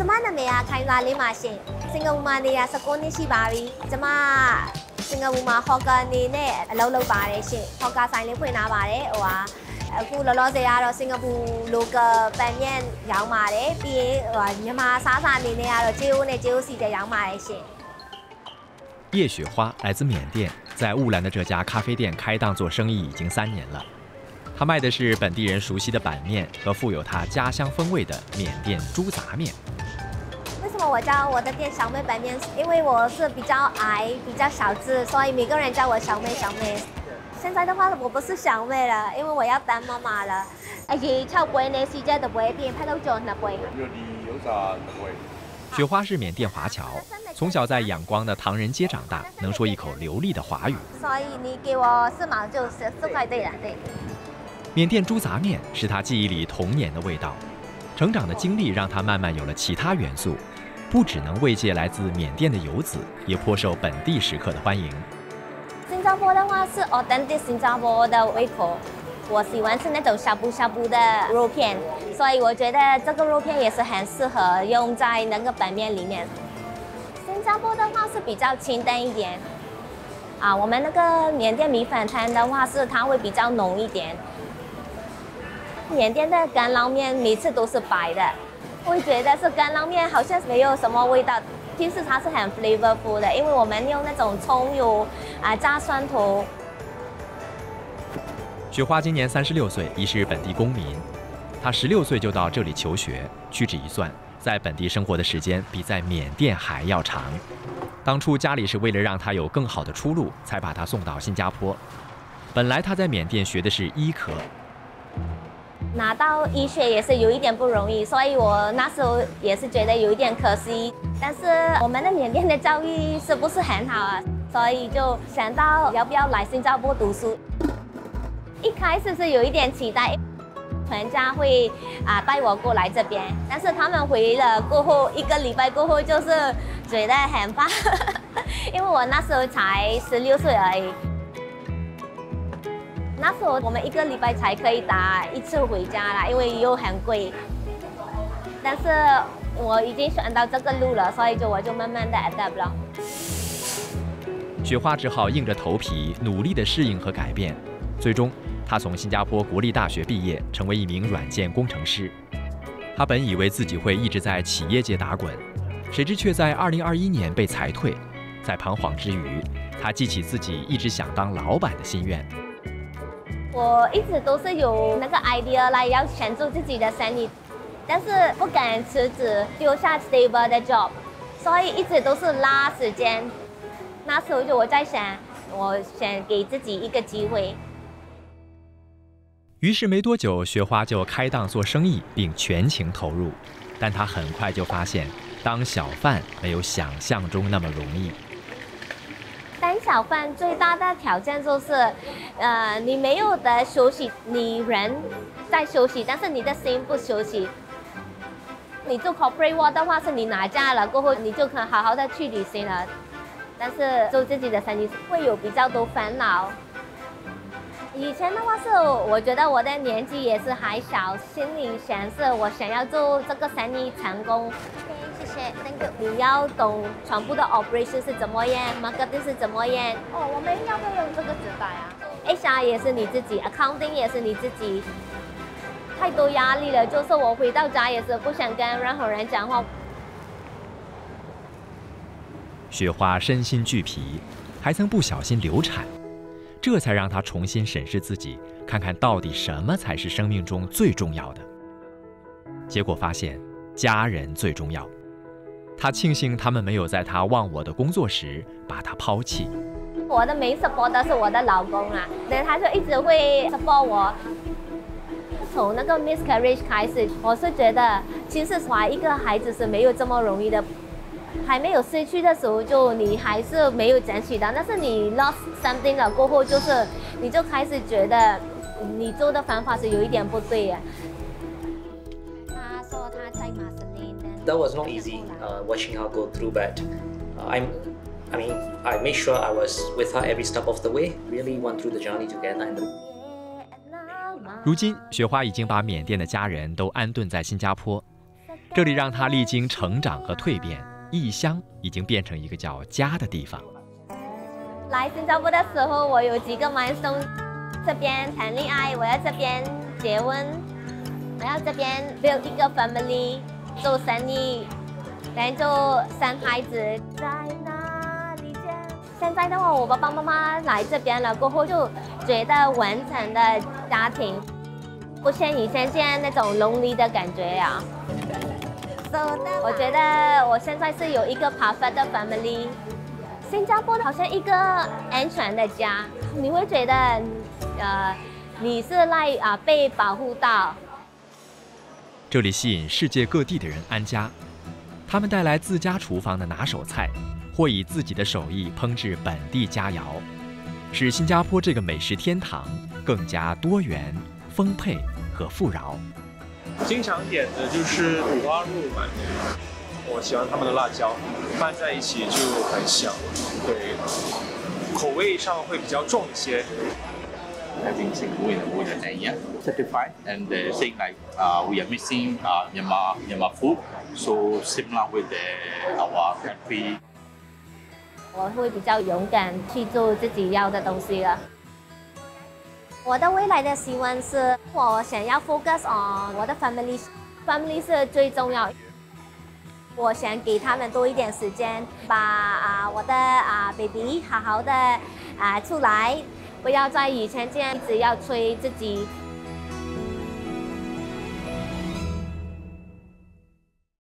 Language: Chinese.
မနာမည်ကခိုင်လာလေးပါရှင်စင်ကာပူမှာနေရ19နှစ်ရှိပါပြီကျမစင်ကာပူမှာဟော့ကာအနေနဲ့အလုပ်လုပ်ပါတယ်ရှင်ဟော့ကာဆိုင်လေးဖွင့်ထားပါတယ်အခုလောလောဆယ်ကတော့စင်ကာပူ local ပန်မြန်ရောင်းပါတယ်ပြီးရင်မြန်မာစားစာအနေနဲ့ကတော့ကျေးအိုးနဲ့ကျေးအိုးစီတဲ့ရောင်းပါတယ်ရှင်叶雪花来自缅甸，在雾兰的这家咖啡店开档做生意已经3年了。她卖的是本地人熟悉的板面和富有她家乡风味的缅甸猪杂面。为什么我叫我的店小妹板面？因为我是比较矮、比较小只，所以每个人叫我小妹小妹。现在的话，我不是小妹了，因为我要当妈妈了。超杯呢，时间就杯变，拍到做那杯。雪花是缅甸华侨，从小在仰光的唐人街长大，能说一口流利的华语。所以你给我4毛就4块对了，对。缅甸猪杂面是她记忆里童年的味道，成长的经历让她慢慢有了其他元素，不只能慰藉来自缅甸的游子，也颇受本地食客的欢迎。新加坡的话是 authentic 新加坡的胃口，我喜欢吃那种呷哺呷哺的肉片，所以我觉得这个肉片也是很适合用在那个板面里面。新加坡的话是比较清淡一点，我们那个缅甸米粉汤的话是它会比较浓一点。缅甸的干捞面每次都是白的，会觉得是干捞面好像没有什么味道。其实它是很 flavorful 的，因为我们用那种葱油炸蒜头。雪花今年36岁，已是本地公民。她16岁就到这里求学，屈指一算，在本地生活的时间比在缅甸还要长。当初家里是为了让她有更好的出路，才把她送到新加坡。本来她在缅甸学的是医科。拿到医学也是有一点不容易，所以我那时候也是觉得有一点可惜。但是我们的缅甸的教育是不是很好啊？所以就想到要不要来新加坡读书。一开始是有一点期待，全家会带我过来这边，但是他们回了过后1个礼拜过后就是觉得很怕，因为我那时候才16岁而已。那时候我们1个礼拜才可以打1次回家啦，因为又很贵。但是我已经选到这个路了，所以我就慢慢的 adapt 了。雪花只好硬着头皮，努力的适应和改变。最终，她从新加坡国立大学毕业，成为一名软件工程师。她本以为自己会一直在企业界打滚，谁知却在2021年被裁退。在彷徨之余，她记起自己一直想当老板的心愿。我一直都是有那个 idea 来要选做自己的生意，但是不敢辞职丢下 stable 的 job， 所以一直都是拉时间。那时候我在想，我想给自己一个机会。于是没多久，雪花就开档做生意，并全情投入。但她很快就发现，当小贩没有想象中那么容易。当小贩最大的挑战就是，你没有的休息，你人在休息，但是你的心不休息。你做 corporate work 的话，是你拿假了过后，你就可以好好的去旅行了。但是做自己的生意会有比较多烦恼。以前的话是，我觉得我的年纪也是还小，心里想是我想要做这个生意成功。谢谢 ，Thank you。你要懂全部的 operation 是怎么样 ，marketing 是怎么样。我们要不要用这个纸袋啊 ？HR 也是你自己 ，accounting 也是你自己。太多压力了，就是我回到家也是不想跟任何人讲话。雪花身心俱疲，还曾不小心流产，这才让她重新审视自己，看看到底什么才是生命中最重要的。结果发现，家人最重要。她庆幸他们没有在她忘我的工作时把她抛弃。我的main support 的是我的老公啦，对，他就一直会 support我。从那个 miscarriage 开始，我是觉得其实怀一个孩子是没有这么容易的。还没有失去的时候，就你还是没有争取到，但是你 lost something 了过后，就是你就开始觉得你做的方法是有一点不对啊。他说他在马德里。That was not easy, watching her go through, but I made sure I was with her every step of the way. Really went through the journey together. 如今，雪花已经把缅甸的家人都安顿在新加坡。这里让他历经成长和蜕变，异乡已经变成一个叫家的地方。来新加坡的时候，我有几个 milestone， 这边谈恋爱，我要这边结婚，我要这边 build 一个 family， 做生意，然后就生孩子。在哪里见？现在的话，我爸爸妈妈来这边了过后，就觉得完整的家庭，不像以前这样那种 lonely 的感觉呀。我觉得我现在是有一个 perfect 的 family。新加坡好像一个安全的家，你会觉得，你是被保护到。这里吸引世界各地的人安家，他们带来自家厨房的拿手菜，或以自己的手艺烹制本地佳肴，使新加坡这个美食天堂更加多元、丰沛和富饶。经常点的就是五花肉嘛，我喜欢他们的辣椒，拌在一起就很香，对，口味上会比较重一些。Having Singapore in the world area certified, and they're saying like we are missing Myanmar food, so similar with our country. 我会比较勇敢去做自己要的东西了。我的未来的希望是，我想要 focus on 我的 family 是最重要。我想给他们多一点时间，把我的baby 好好的出来，不要在以前这样一直要催自己